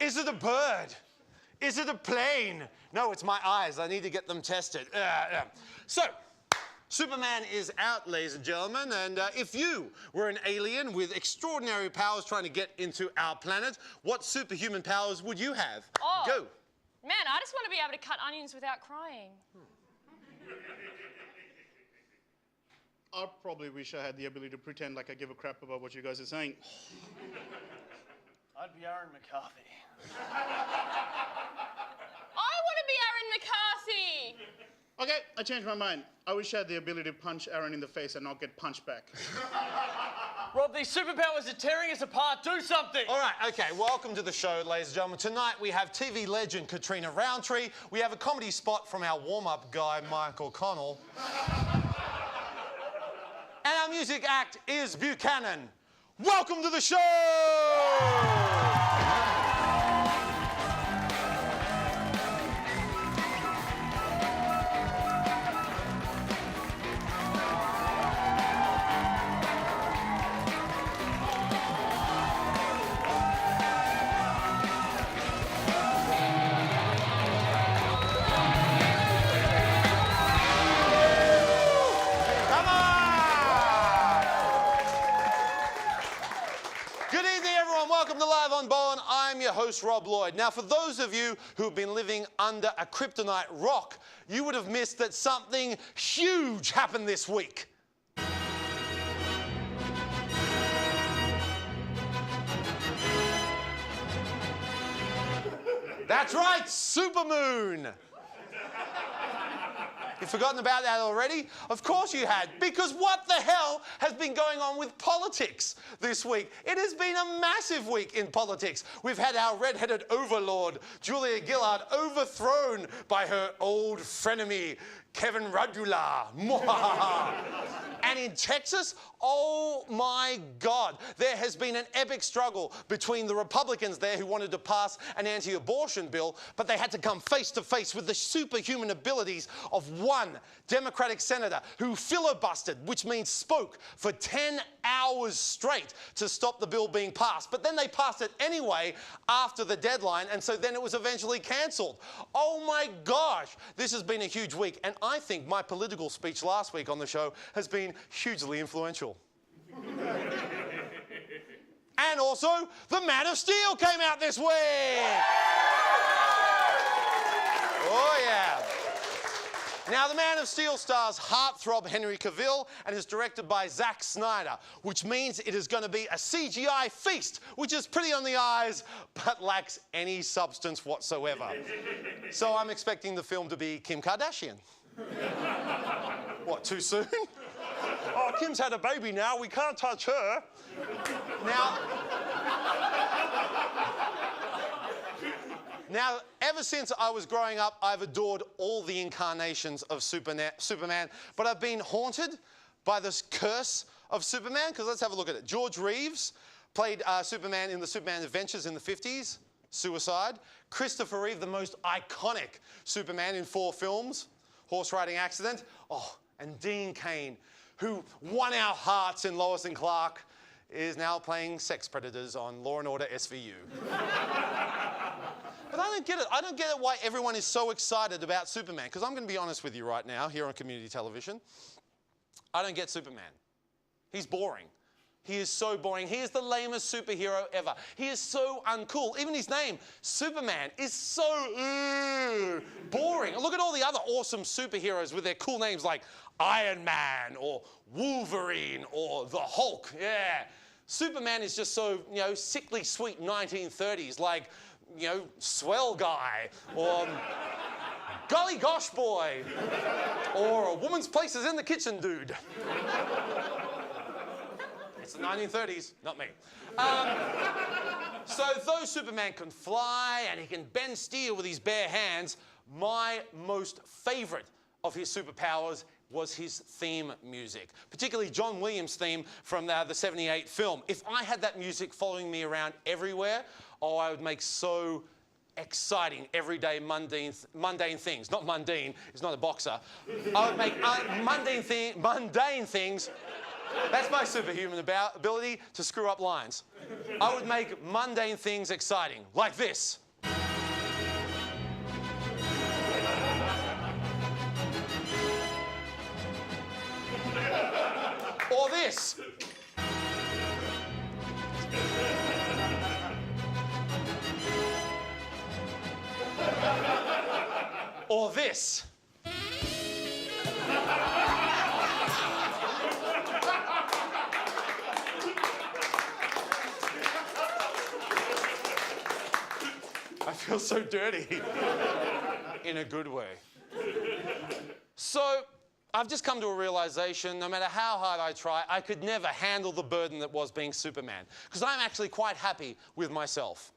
Is it a bird? Is it a plane? No, it's my eyes. I need to get them tested. So, Superman is out, ladies and gentlemen, and if you were an alien with extraordinary powers trying to get into our planet, what superhuman powers would you have? Oh, Go. Man, I just want to be able to cut onions without crying. I probably wish I had the ability to pretend like I give a crap about what you guys are saying. I'd be Aaron McCarthy. I want to be Aaron McCarthy! Okay, I changed my mind. I wish I had the ability to punch Aaron in the face and not get punched back. Rob, these superpowers are tearing us apart. Do something! All right, okay, welcome to the show, ladies and gentlemen. Tonight we have TV legend Katrina Roundtree. We have a comedy spot from our warm-up guy, Michael Connell. And our music act is Buchanan. Welcome to the show! Welcome to Live on Bowen. I'm your host, Rob Lloyd. Now, for those of you who've been living under a kryptonite rock, you would have missed that something huge happened this week. That's right, supermoon. You've forgotten about that already? Of course you had, because what the hell has been going on with politics this week? It has been a massive week in politics. We've had our red-headed overlord, Julia Gillard, overthrown by her old frenemy, Kevin Radula. And in Texas, oh my God, there has been an epic struggle between the Republicans there who wanted to pass an anti-abortion bill, but they had to come face to face with the superhuman abilities of one Democratic senator who filibustered, which means spoke, for 10 hours straight to stop the bill being passed. But then they passed it anyway after the deadline, and so then it was eventually cancelled. Oh my gosh, this has been a huge week, and I think my political speech last week on the show has been hugely influential. And also, The Man of Steel came out this week! Oh yeah. Now, The Man of Steel stars heartthrob Henry Cavill and is directed by Zack Snyder, which means it is going to be a CGI feast, which is pretty on the eyes, but lacks any substance whatsoever. So I'm expecting the film to be Kim Kardashian. What, too soon? Oh, Kim's had a baby now, we can't touch her. Now, ever since I was growing up, I've adored all the incarnations of Superman, but I've been haunted by this curse of Superman, because let's have a look at it. George Reeves played Superman in the Superman Adventures in the 50s, suicide. Christopher Reeve, the most iconic Superman in 4 films, horse riding accident. Oh, and Dean Cain, who won our hearts in Lois and Clark, is now playing sex predators on Law & Order SVU. But I don't get it. I don't get it why everyone is so excited about Superman, because I'm going to be honest with you right now, here on community television. I don't get Superman. He's boring. He is so boring. He is the lamest superhero ever. He is so uncool. Even his name, Superman, is so boring. Look at all the other awesome superheroes with their cool names like Iron Man or Wolverine or the Hulk. Yeah. Superman is just so, you know, sickly sweet 1930s, like, you know, swell guy or golly gosh boy or a woman's place is in the kitchen dude. It's the 1930s, not me. So though Superman can fly and he can bend steel with his bare hands, my most favourite of his superpowers was his theme music, particularly John Williams' theme from the 78 film. If I had that music following me around everywhere, oh, I would make so exciting, everyday, mundane things. Not mundane, he's not a boxer. I would make mundane things That's my superhuman ability to screw up lines. I would make mundane things exciting, like this. Or this. Or this. I feel so dirty. In a good way. So, I've just come to a realization, no matter how hard I try, I could never handle the burden that was being Superman. Because I'm actually quite happy with myself.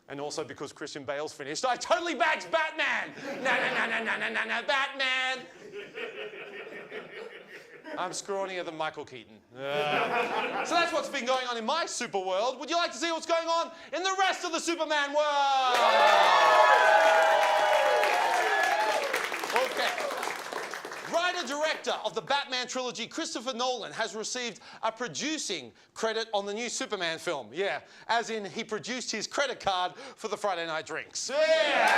And also because Christian Bale's finished, I totally backed Batman! No, Batman! I'm scrawnier than Michael Keaton. So that's what's been going on in my super world. Would you like to see what's going on in the rest of the Superman world? Okay. Writer-director of the Batman trilogy, Christopher Nolan, has received a producing credit on the new Superman film. Yeah, as in he produced his credit card for the Friday night drinks. Yeah!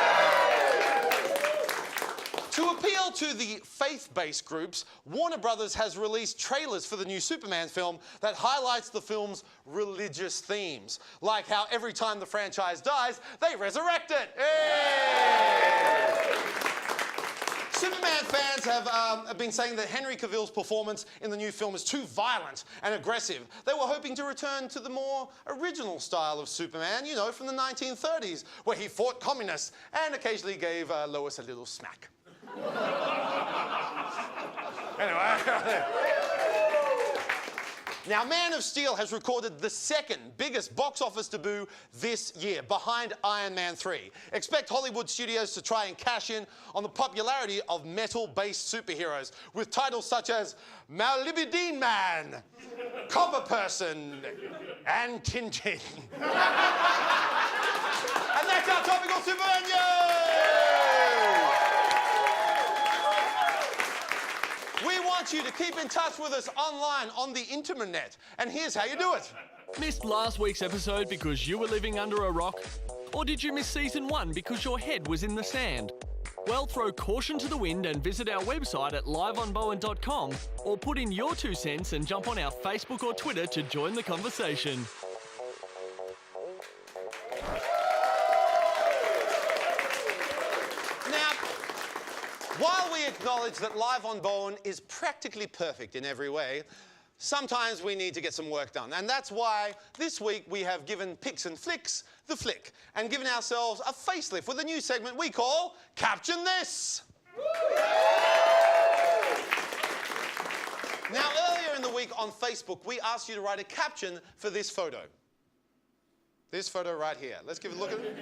To appeal to the faith-based groups, Warner Brothers has released trailers for the new Superman film that highlights the film's religious themes. Like how every time the franchise dies, they resurrect it. Hey! Superman fans have been saying that Henry Cavill's performance in the new film is too violent and aggressive. They were hoping to return to the more original style of Superman, you know, from the 1930s, where he fought communists and occasionally gave Lois a little smack. Anyway. Now, Man of Steel has recorded the second biggest box office debut this year, behind Iron Man 3. Expect Hollywood studios to try and cash in on the popularity of metal-based superheroes, with titles such as Malibidine Man, Copper Person, and Tintin. And that's our topical Superman News! We want you to keep in touch with us online on the internet. And here's how you do it. Missed last week's episode because you were living under a rock? Or did you miss season 1 because your head was in the sand? Well, throw caution to the wind and visit our website at liveonbowen.com, or put in your 2 cents and jump on our Facebook or Twitter to join the conversation. While we acknowledge that Live on Bowen is practically perfect in every way, sometimes we need to get some work done. And that's why this week we have given Picks and Flicks the flick and given ourselves a facelift with a new segment we call Caption This. Now, earlier in the week on Facebook, we asked you to write a caption for this photo. This photo right here. Let's give it a look at it.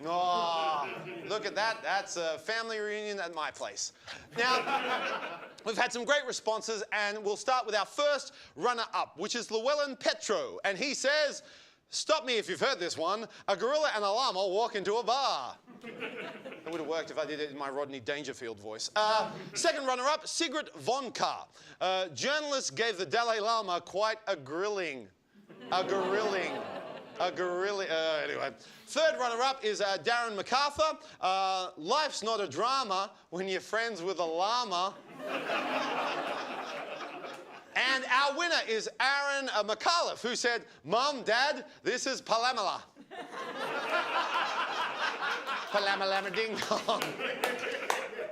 Oh, look at that. That's a family reunion at my place. Now, we've had some great responses, and we'll start with our first runner-up, which is Llewellyn Petro. And he says, "Stop me if you've heard this one. A gorilla and a llama walk into a bar." It would have worked if I did it in my Rodney Dangerfield voice. Second runner-up, Sigrid Vonka. Journalists gave the Dalai Lama quite a grilling. A grilling. Anyway. Third runner-up is Darren MacArthur. Life's not a drama when you're friends with a llama. And our winner is Aaron McAuliffe, who said, "Mom, Dad, this is Palamala." Palamala ding dong.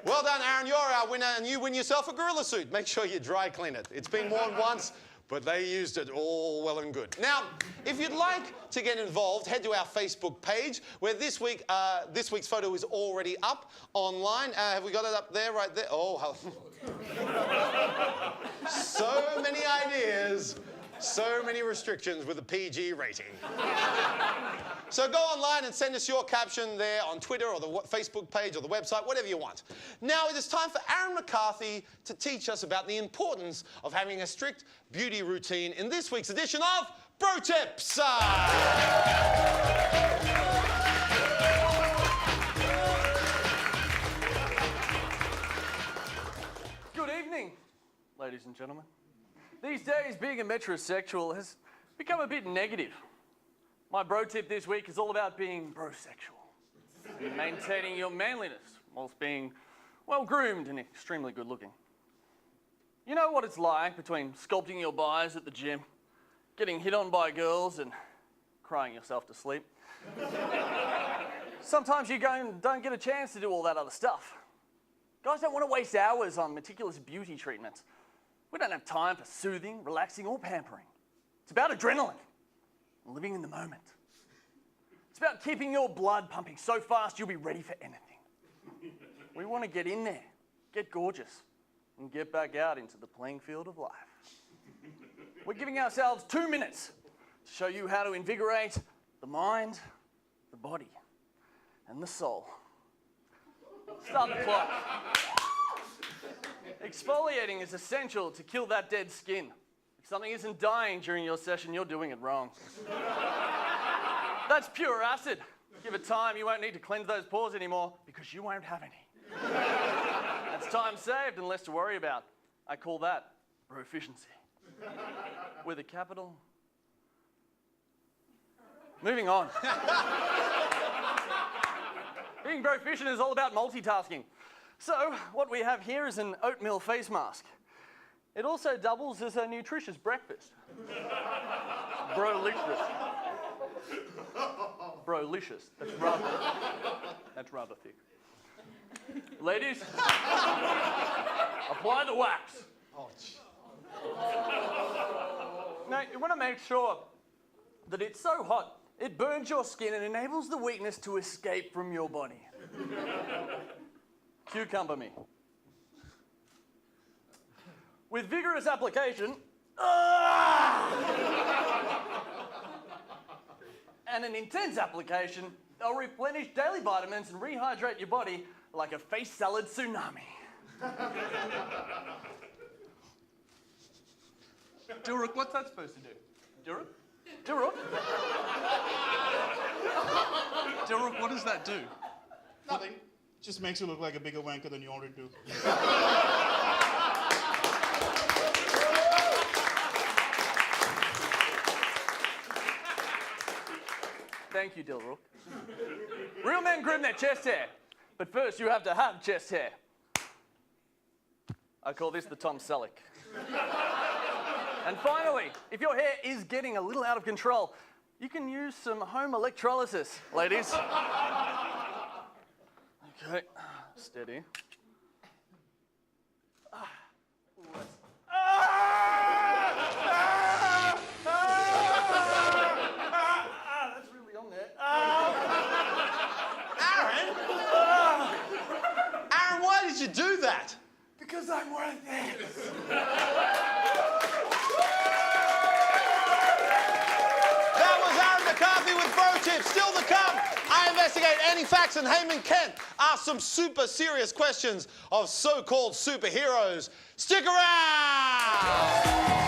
Well done, Aaron. You're our winner, and you win yourself a gorilla suit. Make sure you dry clean it. It's been worn once, but they used it all well and good. Now, if you'd like to get involved, head to our Facebook page, where this week's photo is already up online. Have we got it up there, right there? Oh, so many ideas, so many restrictions with a PG rating. So go online and send us your caption there on Twitter or the Facebook page or the website, whatever you want. Now it is time for Aaron McCarthy to teach us about the importance of having a strict beauty routine in this week's edition of Bro Tips. Good evening, ladies and gentlemen. These days, being a metrosexual has become a bit negative. My bro tip this week is all about being brosexual and maintaining your manliness whilst being well-groomed and extremely good-looking. You know what it's like between sculpting your buys at the gym, getting hit on by girls and crying yourself to sleep. Sometimes you don't get a chance to do all that other stuff. Guys don't want to waste hours on meticulous beauty treatments. We don't have time for soothing, relaxing, or pampering. It's about adrenaline and living in the moment. It's about keeping your blood pumping so fast you'll be ready for anything. We want to get in there, get gorgeous, and get back out into the playing field of life. We're giving ourselves 2 minutes to show you how to invigorate the mind, the body, and the soul. Start the clock. Exfoliating is essential to kill that dead skin. If something isn't dying during your session, you're doing it wrong. That's pure acid. Give it time, you won't need to cleanse those pores anymore because you won't have any. That's time saved and less to worry about. I call that bro-efficiency. With a capital. Moving on. Being bro-efficient is all about multitasking. So, what we have here is an oatmeal face mask. It also doubles as a nutritious breakfast. Brolicious. Brolicious. That's rather thick. Ladies, apply the wax. Now, you want to make sure that it's so hot, it burns your skin and enables the weakness to escape from your body. Cucumber me. With vigorous application, and an intense application, they'll replenish daily vitamins and rehydrate your body like a face salad tsunami. Duruk, what's that supposed to do? Duruk? Duruk? Derek, what does that do? Nothing. Just makes you look like a bigger wanker than you already do. Thank you, Dilrook. Real men groom their chest hair, but first you have to have chest hair. I call this the Tom Selleck. And finally, if your hair is getting a little out of control, you can use some home electrolysis, ladies. Okay, steady. That's really on there. Aaron? Aaron, why did you do that? Because I'm worth it. That was Aaron McCarthy with Bro Tips. Still to come, I investigate Annie Fax and Heyman Kent ask some super serious questions of so-called superheroes. Stick around!